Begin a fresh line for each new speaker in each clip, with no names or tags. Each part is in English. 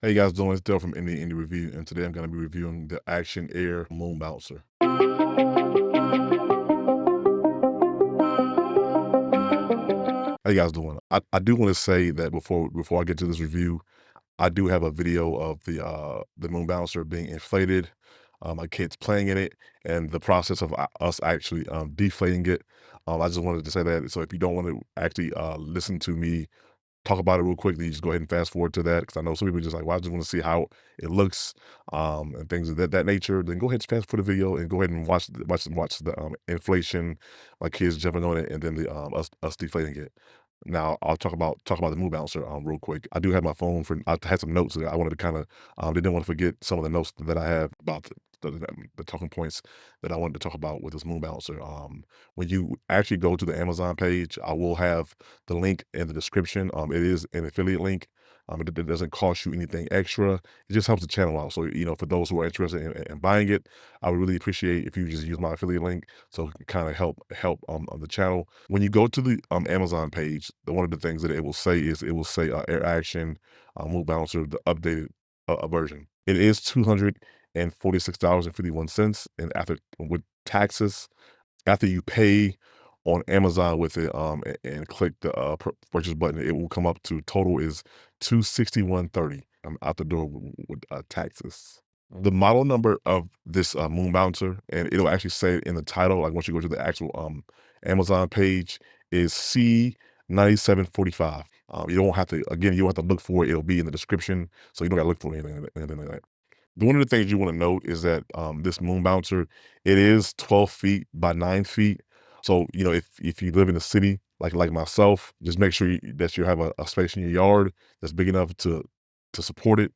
How you guys doing? It's Dale from Indie Review, and today I'm going to be reviewing the Action Air Moon Bouncer. How you guys doing? I do want to say that before I get to this review, I do have a video of the moon bouncer being inflated, my kids playing in it, and the process of us actually deflating it. I just wanted to say that. So if you don't want to actually listen to me talk about it real quickly, just go ahead and fast forward to that because I know some people are just like, well, I just want to see how it looks, and things of that nature. Then go ahead and fast forward the video and go ahead and watch the inflation, my kids jumping on it, and then the us deflating it. Now I'll talk about the moon bouncer real quick. I do have my phone for. I had some notes that I wanted to kind of. Didn't want to forget some of the notes that I have about the talking points that I wanted to talk about with this moon bouncer. When you actually go to the Amazon page, I will have the link in the description. It is an affiliate link. It doesn't cost you anything extra. It just helps the channel out. So, for those who are interested in buying it, I would really appreciate if you just use my affiliate link so it can kind of help on the channel. When you go to the Amazon page, one of the things that it will say is Air Action Move Bouncer, the updated version. It is $246.51, and after with taxes, after you pay on Amazon with it, and click the purchase button, it will come up to total is 261.30 out the door with taxes. The model number of this moon bouncer, and it'll actually say it in the title, like once you go to the actual Amazon page, is C9745. You don't have to, again, you don't have to look for it. It'll be in the description, so you don't got to look for anything like that. One of the things you want to note is that this moon bouncer, it is 12 feet by 9 feet. So, if you live in a city like myself, just make sure that you have a space in your yard that's big enough to support it.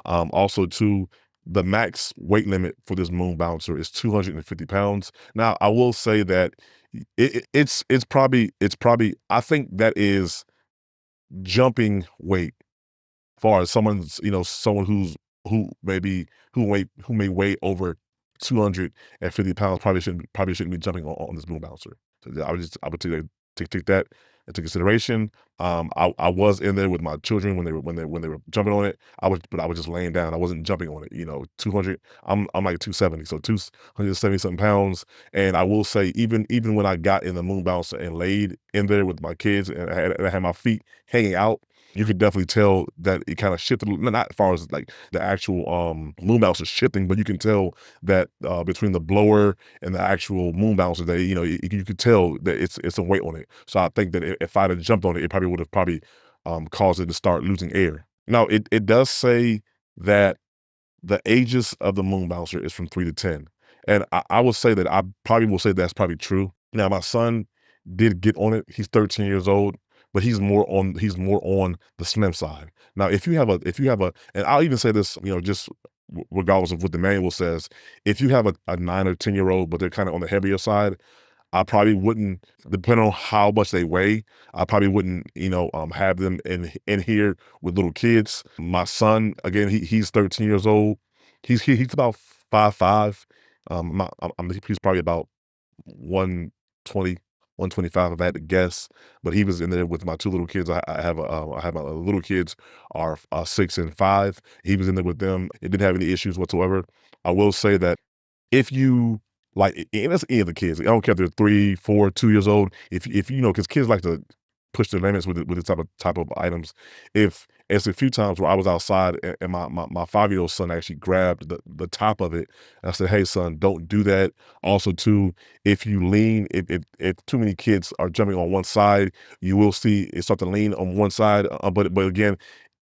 Also, too, the max weight limit for this moon bouncer is 250 pounds. Now, I will say that it's probably I think that is jumping weight far as someone who may weigh over 250 pounds probably shouldn't be jumping on this moon bouncer. So I would take that into consideration. I was in there with my children when they were jumping on it. I was just laying down. I wasn't jumping on it. 200. I'm like 270, so 270 something pounds. And I will say, even when I got in the moon bouncer and laid in there with my kids and I had my feet hanging out, you could definitely tell that it kind of shifted, not as far as like the actual moon bouncer shifting, but you can tell that between the blower and the actual moon bouncer, that you could tell that it's a weight on it. So I think that if I'd have jumped on it, it probably would have caused it to start losing air. Now it does say that the ages of the moon bouncer is from 3 to 10, and I will say that I probably will say that's probably true. Now my son did get on it. He's 13 years old, but he's more on the slim side. Now, if you have a, and I'll even say this, just regardless of what the manual says, if you have a 9 or 10-year-old, but they're kind of on the heavier side, I probably wouldn't, depending on how much they weigh, I probably wouldn't, have them in here with little kids. My son, again, he's 13 years old. He's about 5'5". He's probably about 120, 125 if I had to guess. But he was in there with my two little kids. I have my little kids are 6 and 5. He was in there with them. It didn't have any issues whatsoever. I will say that if you like, and that's any of the kids. I don't care if they're 3, 4, 2 years old. If because kids like to push their limits with this type of items. If it's a few times where I was outside and my 5-year-old son actually grabbed the top of it, and I said, "Hey, son, don't do that." Also, too, if you lean, if too many kids are jumping on one side, you will see it start to lean on one side. But again,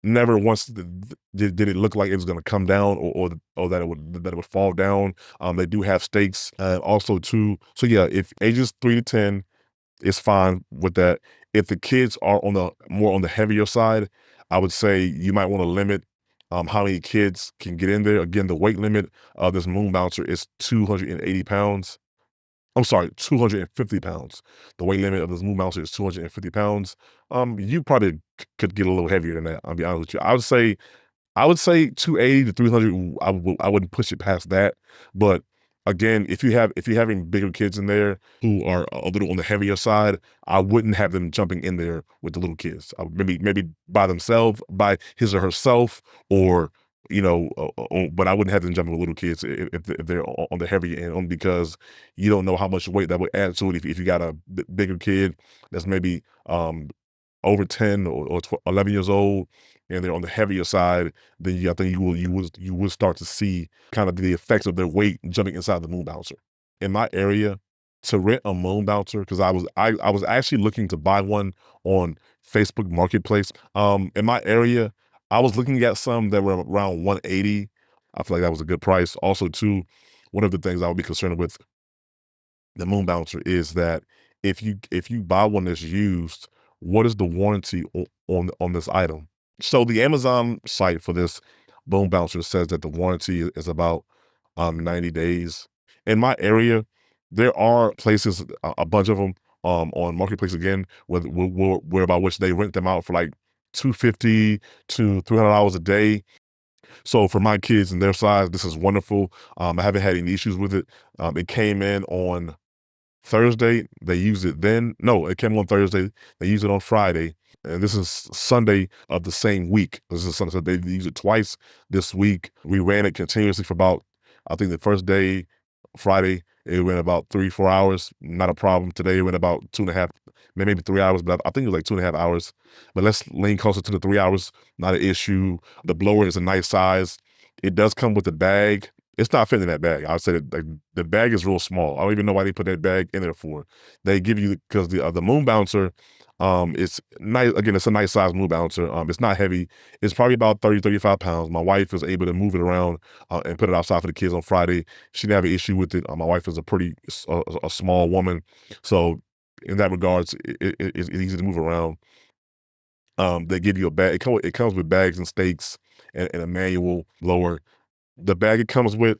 never once did it look like it was gonna come down or that it would fall down. They do have stakes, also too. So yeah, if ages 3 to 10 is fine with that. If the kids are more on the heavier side, I would say you might want to limit how many kids can get in there. Again, the weight limit of this moon bouncer is 280 pounds. I'm sorry, 250 pounds. The weight limit of this moon bouncer is 250 pounds. You probably could get a little heavier than that. I'll be honest with you. I would say 280 to 300. I wouldn't push it past that. But Again, if you're having bigger kids in there who are a little on the heavier side, I wouldn't have them jumping in there with the little kids. Maybe by themselves, by his or herself, or but I wouldn't have them jumping with little kids if they're on the heavier end, only because you don't know how much weight that would add to it. If you got a bigger kid that's maybe over 10 or 11 years old, and they're on the heavier side, then I think you will start to see kind of the effects of their weight jumping inside the moon bouncer. In my area, to rent a moon bouncer, because I was actually looking to buy one on Facebook Marketplace. In my area, I was looking at some that were around 180. I feel like that was a good price. Also, too, one of the things I would be concerned with the moon bouncer is that if you buy one that's used, what is the warranty on this item? So the Amazon site for this moon bouncer says that the warranty is about 90 days. In my area, there are places, a bunch of them, on Marketplace again, where by which they rent them out for like 250 to $300 a day. So for my kids and their size, this is wonderful. I haven't had any issues with it. It came in on Thursday. They used it then. No, it came on Thursday. They used it on Friday. And this is Sunday of the same week. This is Sunday. So they used it twice this week. We ran it continuously for about, I think the first day, Friday, it went about 3-4 hours. Not a problem. Today it went about 2.5, maybe 3 hours, but I think it was like 2.5 hours. But let's lean closer to the 3 hours. Not an issue. The blower is a nice size. It does come with a bag. It's not fitting in that bag. I would say that, like, the bag is real small. I don't even know why they put that bag in there for. They give you, because the moon bouncer, it's nice. Again, it's a nice size moon bouncer. It's not heavy. It's probably about 30-35 pounds. My wife was able to move it around and put it outside for the kids on Friday. She didn't have an issue with it. My wife is a pretty a small woman, so in that regards, it's easy to move around. They give you a bag. It comes with bags and stakes and a manual blower. The bag it comes with,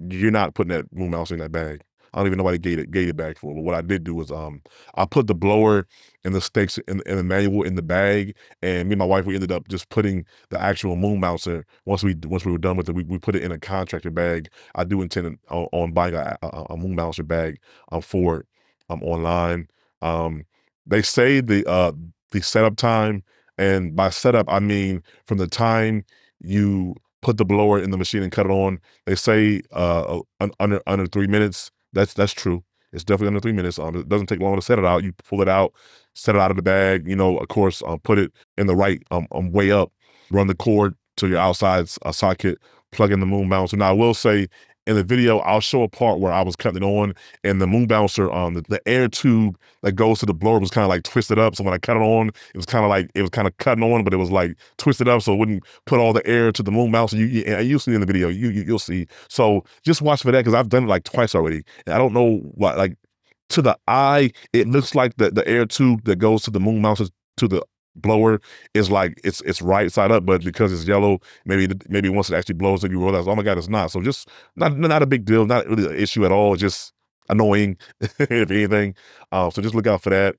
you're not putting that moon mouse in that bag. I don't even know why they gave it back for. But what I did do was I put the blower and the stakes and the manual in the bag, and me and my wife, we ended up just putting the actual moon bouncer. Once we were done with it, we put it in a contractor bag. I do intend on buying a moon bouncer bag for it online. Um, they say the setup time, and by setup I mean from the time you put the blower in the machine and cut it on. They say under 3 minutes. That's true. It's definitely under 3 minutes. It doesn't take long to set it out. You pull it out, set it out of the bag. Of course, put it in the right way up. Run the cord to your outside socket. Plug in the moon bouncer. Now I will say, in the video, I'll show a part where I was cutting it on, and the moon bouncer, the air tube that goes to the blower was kind of like twisted up. So when I cut it on, it was kind of cutting on, but it was like twisted up so it wouldn't put all the air to the moon bouncer. You'll see in the video. You'll see. So just watch for that, because I've done it like twice already, and I don't know what, like, to the eye, it looks like the air tube that goes to the moon bouncer to the blower is like it's right side up, but because it's yellow, maybe once it actually blows up, you realize, oh my God, it's not. So just not a big deal, not really an issue at all, just annoying if anything. So just look out for that.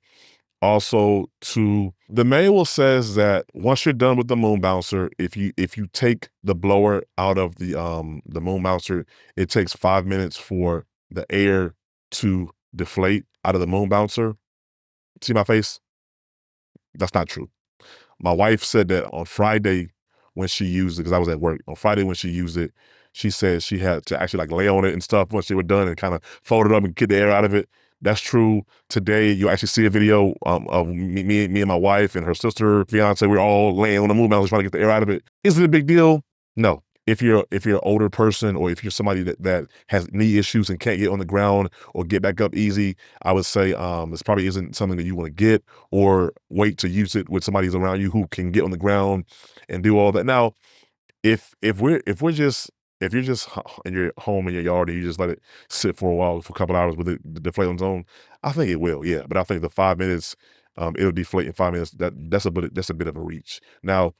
Also, to the manual says that once you're done with the moon bouncer, if you take the blower out of the moon bouncer, it takes 5 minutes for the air to deflate out of the moon bouncer. See my face? That's not true. My wife said that on Friday when she used it, because I was at work, on Friday when she used it, she said she had to actually like lay on it and stuff once they were done and kind of fold it up and get the air out of it. That's true. Today, you'll actually see a video of me and my wife and her sister, fiance. We're all laying on the moon mountain trying to get the air out of it. Is it a big deal? No. If you're an older person, or if you're somebody that has knee issues and can't get on the ground or get back up easy, I would say this probably isn't something that you want to get, or wait to use it with somebody who's around you who can get on the ground and do all that. Now, if you're just in your home, in your yard, and you just let it sit for a while, for a couple hours with the deflate on its own, I think it will, yeah. But I think the 5 minutes, it'll deflate in 5 minutes. That's a bit of a reach. Now,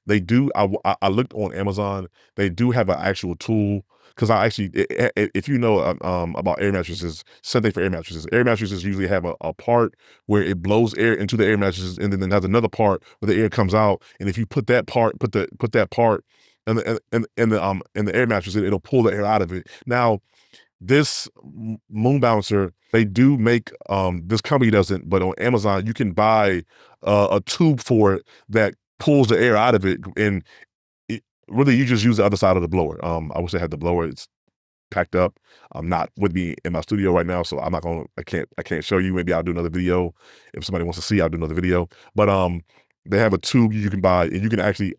they do. I looked on Amazon. They do have an actual tool, because if you know about air mattresses, same thing for air mattresses. Air mattresses usually have a part where it blows air into the air mattresses, and then there's another part where the air comes out. And if you put that part in the air mattress, it'll pull the air out of it. Now, this moon bouncer, they do make this company doesn't, but on Amazon you can buy a tube for it that pulls the air out of it, and it, really you just use the other side of the blower. I wish I had the blower. It's packed up. I'm not with me in my studio right now, so I'm not gonna. I can't show you. Maybe I'll do another video if somebody wants to see. I'll do another video. But they have a tube you can buy, and you can actually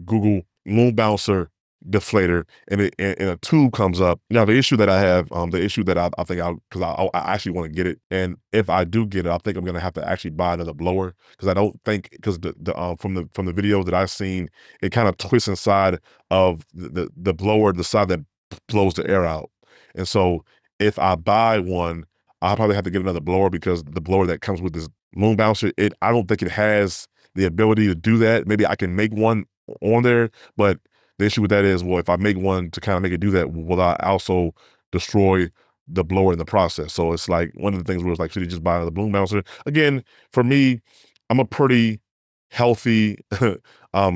Google moon bouncer deflator, and a tube comes up. Now the issue that I have, the issue that I think because I actually want to get it, and if I do get it, I think I'm gonna have to actually buy another blower because I don't think because the from the videos that I've seen, it kind of twists inside of the blower, the side that blows the air out. And so if I buy one, I'll probably have to get another blower because the blower that comes with this moon bouncer, I don't think it has the ability to do that. Maybe I can make one on there, but the issue with that is, well, if I make one to kind of make it do that, will I also destroy the blower in the process? So it's like one of the things where it's like, should you just buy another moon bouncer? Again, for me, I'm a pretty healthy,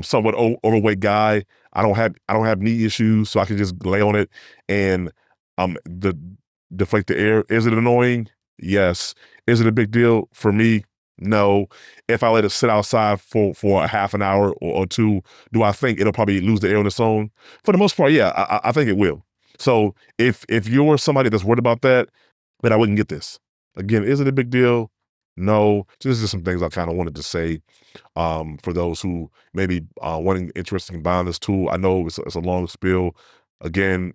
somewhat overweight guy. I don't have knee issues, so I can just lay on it and the deflate the air. Is it annoying? Yes. Is it a big deal for me? No. If I let it sit outside for a half an hour or two, do I think it'll probably lose the air on its own? For the most part, yeah, I think it will. So if you're somebody that's worried about that, then I wouldn't get this. Again, is it a big deal? No. This is some things I kind of wanted to say for those who maybe wanting interested in buying this tool. I know it's a long spiel. Again,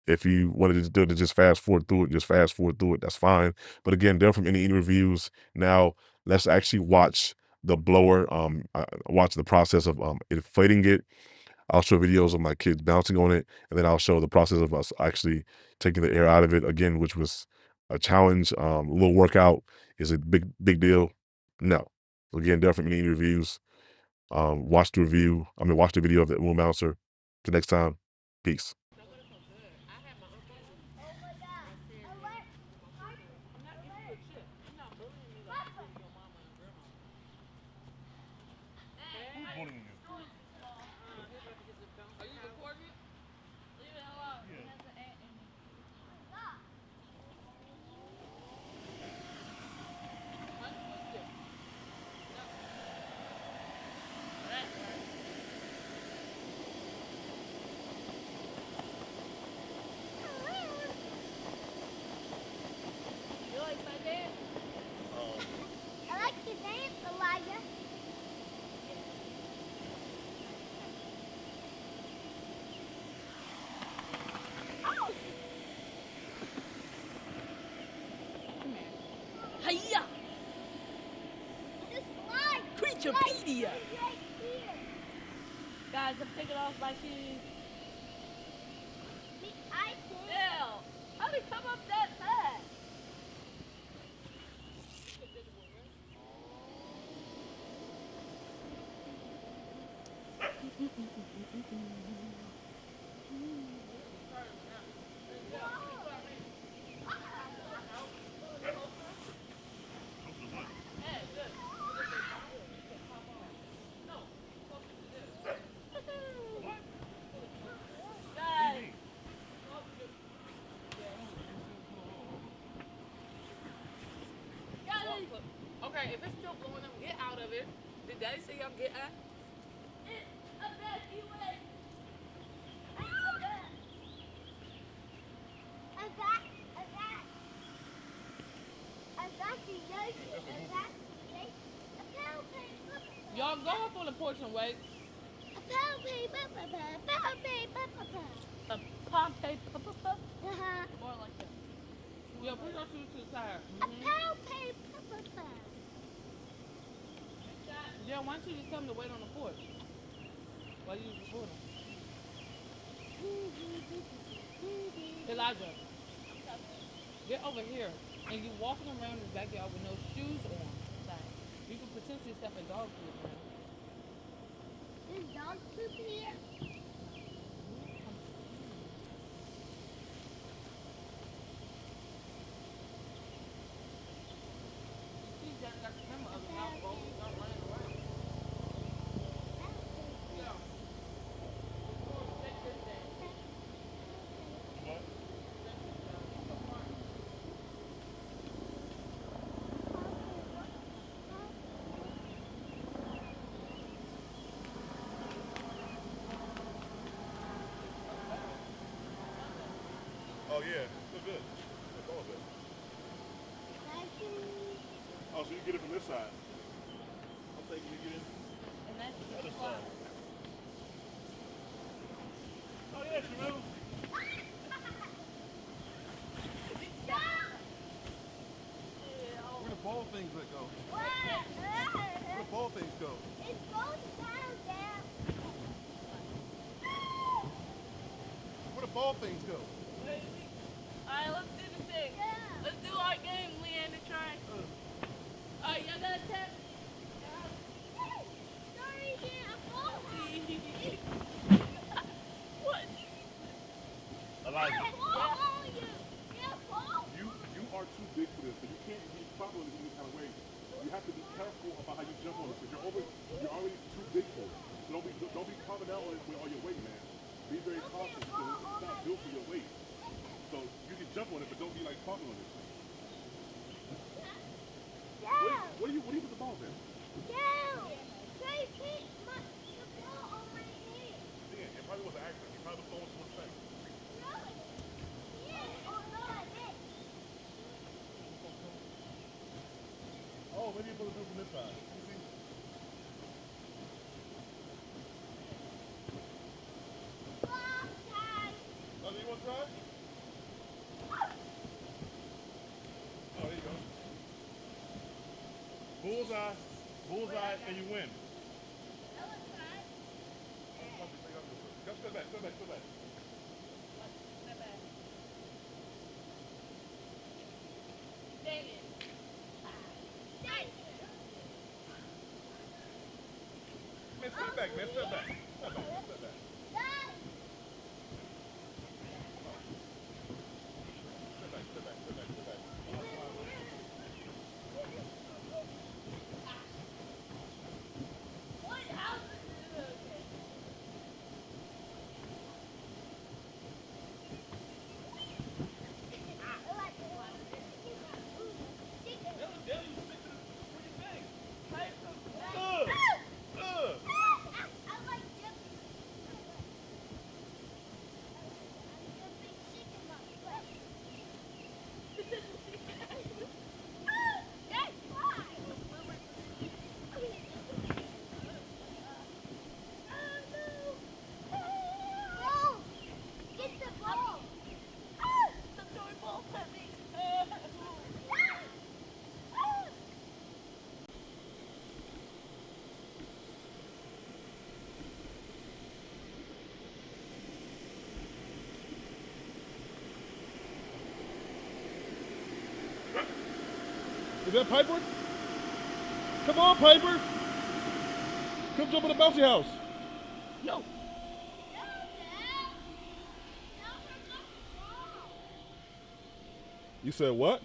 if you wanted to do it, to just fast forward through it, just fast forward through it. That's fine. But again, they're from any reviews. Now let's actually watch the blower. Watch the process of inflating it. I'll show videos of my kids bouncing on it, and then I'll show the process of us actually taking the air out of it again, which was a challenge. A little workout. Is it big deal? No. Again, they're from any reviews. Watch the review. Watch the video of the moon bouncer. Till next time, peace.
I like to dance, Elijah.
Hiya!
This slide.
Creaturepedia!
Right here.
Guys, I'm taking off my shoes.
I think.
Ew! How did it come up that fast? Okay, if it's still blowing up, get out of it. Did Daddy say y'all get out?
It's evacuate.
Y'all go up on the porch and wait. A Pompeii pup? More like that. Yo, put your shoes to the side. Yeah, why don't you just tell them to wait on the porch while you record them? Elijah, get over here. And you walking around the backyard with no shoes on. You could potentially step a dog food around.
There's dog poop here.
You see, got the camera of the house rolling, start running around. Yeah.
yeah, still good. That's all good.
Thank you.
Oh, so you get it from this side. I'm thinking you get it
And that's
from the other
the
side. Oh yeah, Shamil. Where the ball things that go? Where the ball things go?
It goes down there.
Where the ball things go?
Alright, let's do the thing.
Yeah.
Let's do our game, Leanne, to try. Alright, y'all gotta tap.
Sorry, yeah, a ball.
What?
Elijah, you are too big for this, so you can't be following it in this kind of way. You have to be careful about how you jump on it, because you're already too big for it. So don't be coming out on it with all your weight, man. Be very cautious, because it's not built for your weight. So you can jump on it, but don't be like pumping on it. What do you put the balls in? Yeah, it probably was an accident. He probably was throwing someone's thing. Oh, maybe you're supposed to do it from this side. You see? Oh, do you want to try? Oh, there you go. Bullseye. Bullseye, and you win. Go step back, step back, step back.
Dang it.
Man, step back, man, step back. Step back, step back. Step back, step back, step back, step back.
What else is it? Okay.
Is that Piper? Come on, Piper. Come jump in the bouncy house.
No.
You said what?